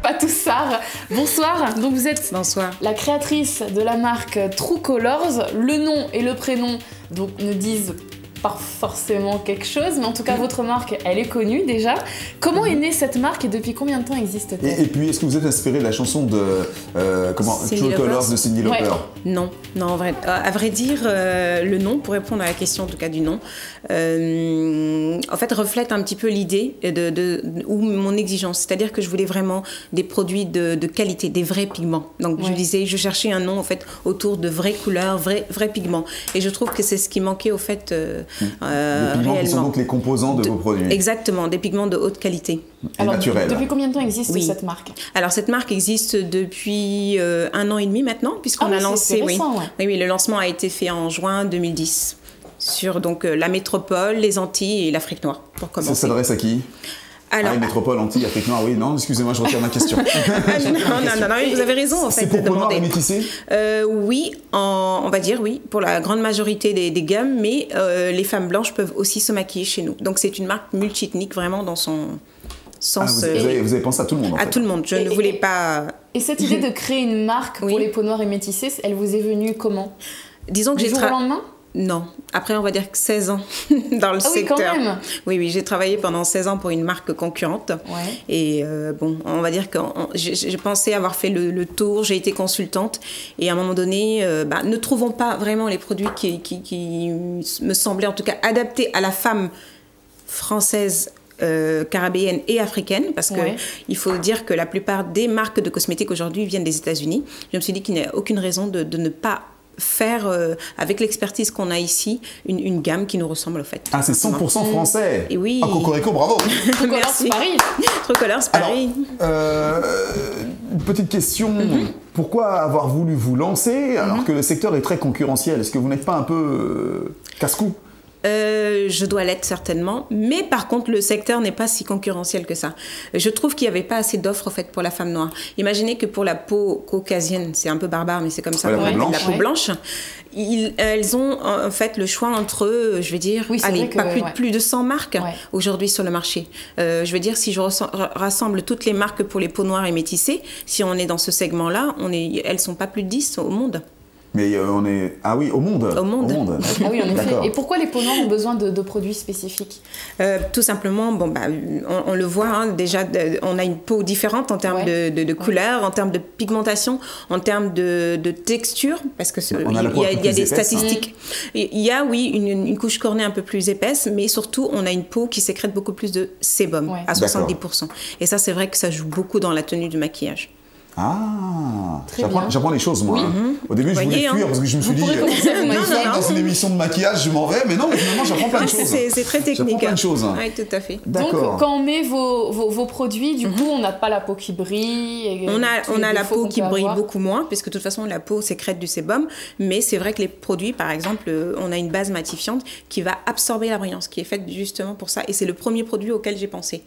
Patoussard. Bonsoir. Donc vous êtes la créatrice de la marque True Colors. Le nom et le prénom donc ne disent pas forcément quelque chose, mais en tout cas votre marque, elle est connue déjà. Comment est née cette marque et depuis combien de temps existe-t-elle? Et puis, est-ce que vous êtes inspiré de la chanson de True Colors de Cyndi Lauper? Non, à vrai dire, le nom, pour répondre à la question en tout cas du nom, en fait reflète un petit peu l'idée ou mon exigence, c'est-à-dire que je voulais vraiment des produits de qualité, des vrais pigments. Donc je cherchais un nom en fait autour de vraies couleurs, vrais pigments, et je trouve que c'est ce qui manquait au fait. Les pigments qui sont donc les composants de vos produits. Exactement, des pigments de haute qualité. Alors, naturels. Depuis combien de temps existe cette marque? Alors cette marque existe depuis 1 an et demi maintenant, puisqu'on a lancé. Oui, le lancement a été fait en juin 2010 sur donc la métropole, les Antilles et l'Afrique noire. Pour commencer. Ça s'adresse à qui? Alors, métropole, Antilles, Afrique noire, oui, non, excusez-moi, je retire ma question. non, vous avez raison en fait. C'est pour peau noire et métissée? Oui, on va dire oui, pour la grande majorité des gammes, mais les femmes blanches peuvent aussi se maquiller chez nous. Donc c'est une marque multi-ethnique vraiment dans son sens. Vous avez pensé à tout le monde en fait. À tout le monde, je ne voulais pas... Et cette idée de créer une marque pour les peaux noires et métissées, elle vous est venue comment? Disons que du jour au lendemain? Non. Après, on va dire que 16 ans dans le secteur. Quand même. Oui, j'ai travaillé pendant 16 ans pour une marque concurrente. Et on va dire que j'ai pensé avoir fait le tour, j'ai été consultante. Et à un moment donné, ne trouvons pas vraiment les produits qui me semblaient en tout cas adaptés à la femme française, caribéenne et africaine, parce que il faut dire que la plupart des marques de cosmétiques aujourd'hui viennent des États-Unis. Je me suis dit qu'il n'y a aucune raison de ne pas faire, avec l'expertise qu'on a ici, une gamme qui nous ressemble au fait. Ah, c'est 100% français. Et oui. Ah, Cocorico, bravo. True Colors Paris. True Colors Paris. Une petite question. Pourquoi avoir voulu vous lancer alors que le secteur est très concurrentiel? Est-ce que vous n'êtes pas un peu casse-cou? Je dois l'être certainement, mais par contre le secteur n'est pas si concurrentiel que ça. Je trouve qu'il n'y avait pas assez d'offres en fait pour la femme noire. Imaginez que pour la peau caucasienne, c'est un peu barbare mais c'est comme ça, la peau blanche, elles ont en fait le choix entre, je vais dire, plus de 100 marques aujourd'hui sur le marché. Je veux dire, si je rassemble toutes les marques pour les peaux noires et métissées, si on est dans ce segment-là, elles sont pas plus de 10 au monde. Mais on est... Ah oui, au monde. Au monde. Ah oui, en effet. Et pourquoi les peaux noires ont besoin de produits spécifiques? Tout simplement, on le voit, déjà, on a une peau différente en termes de couleur, en termes de pigmentation, en termes de texture, parce que il y a des statistiques. Il y a, une couche cornée un peu plus épaisse, mais surtout, on a une peau qui sécrète beaucoup plus de sébum, à 70%. Et ça, c'est vrai que ça joue beaucoup dans la tenue du maquillage. Ah, j'apprends les choses, moi. Au début, je voulais fuir parce que je me suis dit, dans une émission de maquillage, je m'en vais, mais non, mais finalement, j'apprends plein de choses. C'est très technique. J'apprends plein de choses. Oui, tout à fait. Donc, quand on met vos produits, du coup, on n'a pas la peau qui brille. On a la peau qui brille beaucoup moins, puisque de toute façon, la peau sécrète du sébum. Mais c'est vrai que les produits, par exemple, on a une base matifiante qui va absorber la brillance, qui est faite justement pour ça. Et c'est le premier produit auquel j'ai pensé.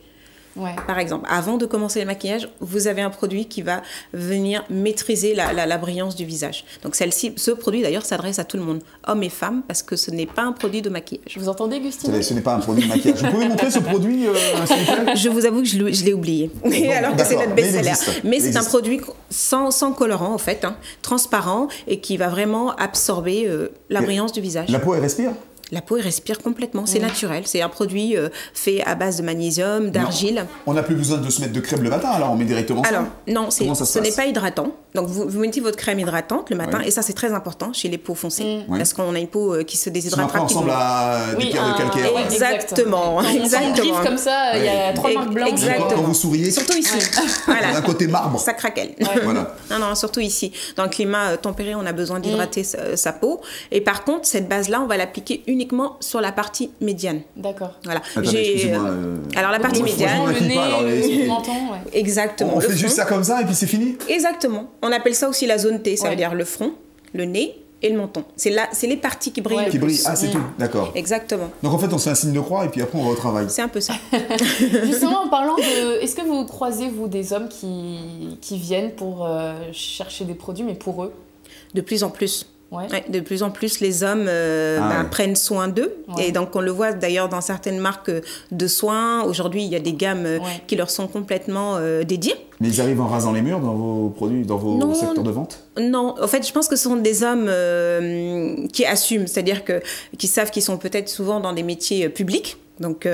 Par exemple, avant de commencer le maquillage, vous avez un produit qui va venir maîtriser la brillance du visage. Donc ce produit d'ailleurs s'adresse à tout le monde, hommes et femmes, parce que ce n'est pas un produit de maquillage. Vous entendez, Gustine? Ce n'est pas un produit de maquillage. Vous pouvez montrer ce produit, s'il vous plaît? Je vous avoue que je l'ai oublié, alors que c'est notre best-seller. Mais c'est un produit sans colorant, en fait, transparent, et qui va vraiment absorber la brillance du visage. La peau, elle respire? La peau, elle respire complètement, c'est naturel. C'est un produit fait à base de magnésium, d'argile. On n'a plus besoin de se mettre de crème le matin, alors on met directement ça? Alors, non, ce n'est pas hydratant. Donc, vous mettez votre crème hydratante le matin, et ça, c'est très important chez les peaux foncées, parce qu'on a une peau qui se déshydrate rapidement. Ressemble à des pierres de calcaire. Exactement. Exactement. Comme ça, il y a 3 marques blanches. Exactement. Quand vous souriez, surtout ici. Voilà. Un côté marbre. Ça craquelle. Voilà. Non, surtout ici. Dans le climat tempéré, on a besoin d'hydrater sa peau. Et par contre, cette base-là, on va l'appliquer uniquement sur la partie médiane. D'accord. Voilà. Attendez, alors la partie médiane, le nez, le menton, exactement. On fait juste ça comme ça et puis c'est fini? Exactement. On appelle ça aussi la zone T, ça veut dire le front, le nez et le menton. C'est les parties qui brillent. Qui brillent, ah c'est tout, d'accord. Exactement. Donc en fait on se fait un signe de croix et puis après on retravaille. C'est un peu ça. Justement en parlant de... Est-ce que vous croisez, vous, des hommes qui viennent pour chercher des produits, mais pour eux? De plus en plus. De plus en plus, les hommes prennent soin d'eux. Et donc, on le voit d'ailleurs dans certaines marques de soins. Aujourd'hui, il y a des gammes qui leur sont complètement dédiées. Mais ils arrivent en rasant les murs dans vos produits, dans vos secteurs de vente? Non, en fait, je pense que ce sont des hommes qui assument, c'est-à-dire qui savent qu'ils sont peut-être souvent dans des métiers publics. Donc,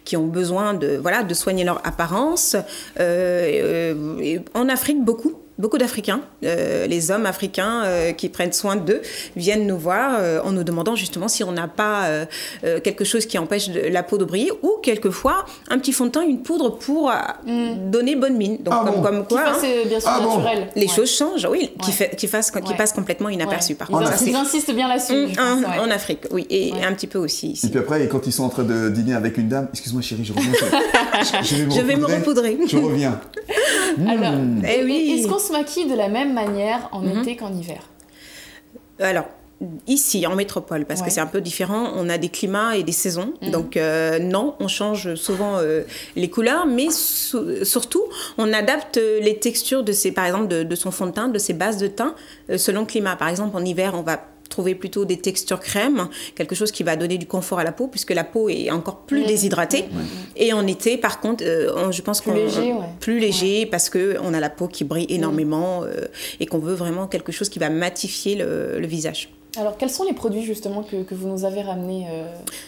qui ont besoin de soigner leur apparence. En Afrique, beaucoup d'Africains, les hommes africains qui prennent soin d'eux, viennent nous voir en nous demandant justement si on n'a pas quelque chose qui empêche la peau de briller, ou quelquefois un petit fond de teint, une poudre pour donner bonne mine. Donc, comme quoi, qui fasse, bien sûr, naturel. Les choses changent, qui passent complètement inaperçus. Par contre, ils insistent bien là-dessus. En Afrique, oui, et un petit peu aussi ici. Et puis après, quand ils sont en train de dîner avec une dame, excuse-moi chérie, je reviens. Je vais me repoudrer. Je reviens. Alors, est-ce qu'on se maquille de la même manière en été qu'en hiver? Alors, ici, en métropole, parce que c'est un peu différent, on a des climats et des saisons. Donc, non, on change souvent les couleurs, mais surtout, on adapte les textures par exemple, de son fond de teint, de ses bases de teint, selon le climat. Par exemple, en hiver, on va trouver plutôt des textures crème, quelque chose qui va donner du confort à la peau, puisque la peau est encore plus déshydratée. Et en été, par contre, je pense qu'on plus léger, parce qu'on a la peau qui brille énormément et qu'on veut vraiment quelque chose qui va matifier le visage. Alors, quels sont les produits justement que vous nous avez ramenés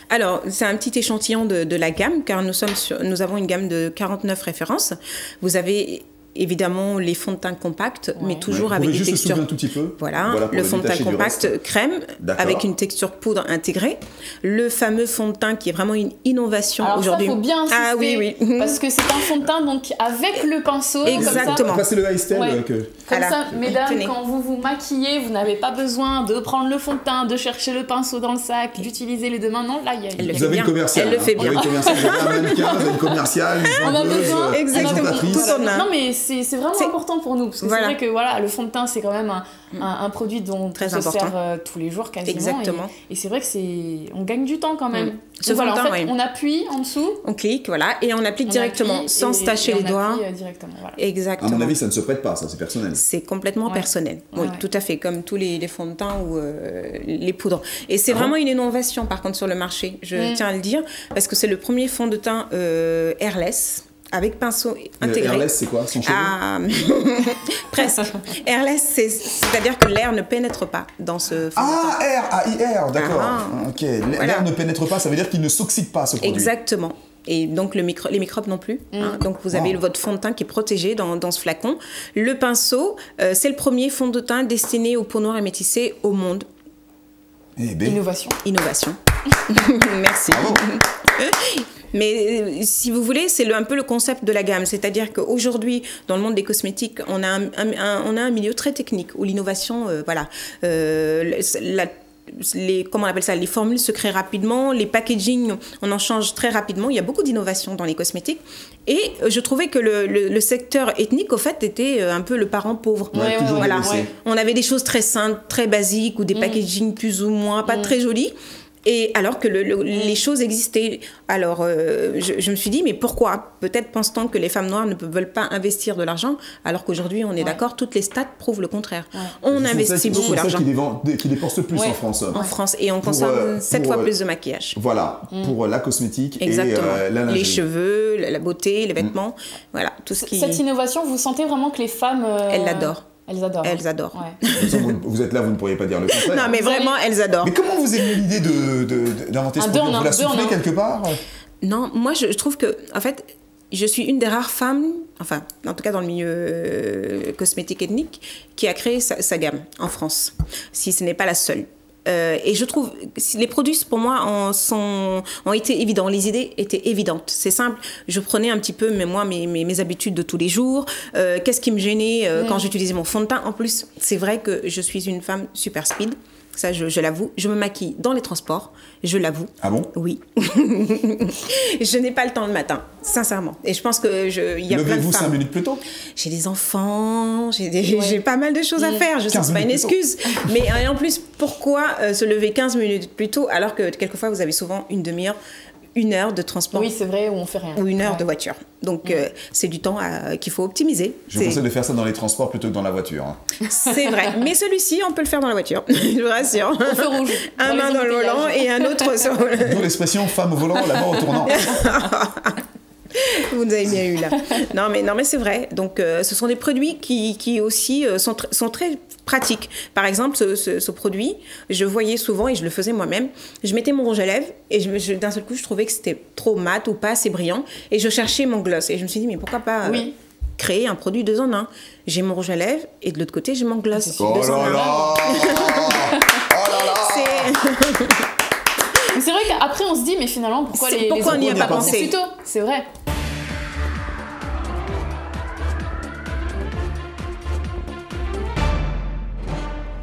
Alors, c'est un petit échantillon de la gamme, car nous avons une gamme de 49 références. Vous avez évidemment les fonds de teint compacts, mais toujours avec des textures. Un tout petit peu. Voilà le fond de teint compact crème avec une texture poudre intégrée. Le fameux fond de teint qui est vraiment une innovation aujourd'hui. Alors ça, faut bien insister, parce que c'est un fond de teint donc avec le pinceau. Exactement. Comme ça, c'est le High Style Comme ça, mesdames, quand vous vous maquillez, vous n'avez pas besoin de prendre le fond de teint, de chercher le pinceau dans le sac, d'utiliser les deux mains. Non, là, il y a vous avez une commerciale. Elle le fait bien. Vous avez un mannequin, vous avez une commerciale, une on a besoin. Exactement. Non, mais c'est vraiment important pour nous, parce que c'est vrai que le fond de teint, c'est quand même un produit dont on se sert tous les jours quasiment. Exactement. Et c'est vrai que on gagne du temps quand même. Donc en fait, on appuie en dessous. On clique, et on applique directement, sans se tacher les doigts. Directement, Exactement. À mon avis, ça ne se prête pas, ça, c'est personnel. C'est complètement personnel. Oui, tout à fait, comme tous les fonds de teint ou les poudres. Et c'est vraiment une innovation, par contre, sur le marché, je tiens à le dire, parce que c'est le premier fond de teint airless, avec pinceau intégré. Airless, c'est quoi, son cheveu? Presque. Airless, c'est-à-dire que l'air ne pénètre pas dans ce fond de teint. AIR, d'accord. Ok, l'air ne pénètre pas, ça veut dire qu'il ne s'oxyde pas, ce produit. Exactement. Et donc les microbes non plus. Donc vous avez votre fond de teint qui est protégé dans ce flacon. Le pinceau, c'est le premier fond de teint destiné aux peaux noires et métissées au monde. Innovation. Merci. Mais si vous voulez, c'est un peu le concept de la gamme. C'est-à-dire qu'aujourd'hui, dans le monde des cosmétiques, on a un milieu très technique où l'innovation, comment on appelle ça, les formules se créent rapidement, les packaging, on en change très rapidement. Il y a beaucoup d'innovations dans les cosmétiques. Et je trouvais que le secteur ethnique, au fait, était un peu le parent pauvre. On avait des choses très simples, très basiques, ou des packaging plus ou moins pas très jolis. Et alors que les choses existaient. Alors, je me suis dit, mais pourquoi? Peut-être pense-t-on que les femmes noires ne veulent pas investir de l'argent, alors qu'aujourd'hui, on est d'accord, toutes les stats prouvent le contraire. On investit beaucoup d'argent. C'est qui dépensent le plus en France. En France, et on consomme 7 fois plus de maquillage. Voilà, pour la cosmétique et la lingerie. Les cheveux, la beauté, les vêtements, voilà, tout ce qui... Cette innovation, vous sentez vraiment que les femmes... Elles l'adorent. Elles adorent. Vous êtes là, vous ne pourriez pas dire le contraire. Non, mais vraiment, elles adorent. Mais comment vous avez eu l'idée d'inventer ce produit? Vous la soufflez quelque part? Non, moi, je trouve que, en fait, je suis une des rares femmes, enfin, en tout cas dans le milieu cosmétique ethnique, qui a créé sa gamme en France, si ce n'est pas la seule. Et je trouve les produits pour moi ont été évidents, les idées étaient évidentes, c'est simple. Je prenais un petit peu mes habitudes de tous les jours, qu'est-ce qui me gênait quand j'utilisais mon fond de teint. En plus, c'est vrai que je suis une femme super speed, ça je l'avoue. Je me maquille dans les transports, je l'avoue. Ah bon? Oui. Je n'ai pas le temps le matin, sincèrement. Et je pense que il y a plein de femmes. Levez-vous 5 minutes plus tôt? J'ai des enfants, j'ai pas mal de choses à faire. Je sais que c'est pas une excuse. Mais en plus, pourquoi se lever 15 minutes plus tôt alors que quelquefois vous avez souvent une demi-heure 1 heure de transport. Oui, c'est vrai, où on fait rien. Ou 1 heure de voiture. Donc, c'est du temps qu'il faut optimiser. Je vous conseille de faire ça dans les transports plutôt que dans la voiture. Hein. C'est vrai. Mais celui-ci, on peut le faire dans la voiture. Je vous rassure. Au feu rouge. Un main dans le volant et un autre sur le... D'où l'expression femme au volant, la main au tournant. Vous nous avez bien eu là. Non mais c'est vrai. Donc ce sont des produits qui aussi sont très pratiques. Par exemple, ce produit, je voyais souvent et je le faisais moi-même. Je mettais mon rouge à lèvres et d'un seul coup, je trouvais que c'était trop mat ou pas assez brillant et je cherchais mon gloss. Et je me suis dit, mais pourquoi pas créer un produit 2 en 1. J'ai mon rouge à lèvres et de l'autre côté, j'ai mon gloss. Oh là là. Mais c'est vrai qu'après on se dit mais finalement pourquoi on n'y a pas pensé plus tôt. C'est vrai.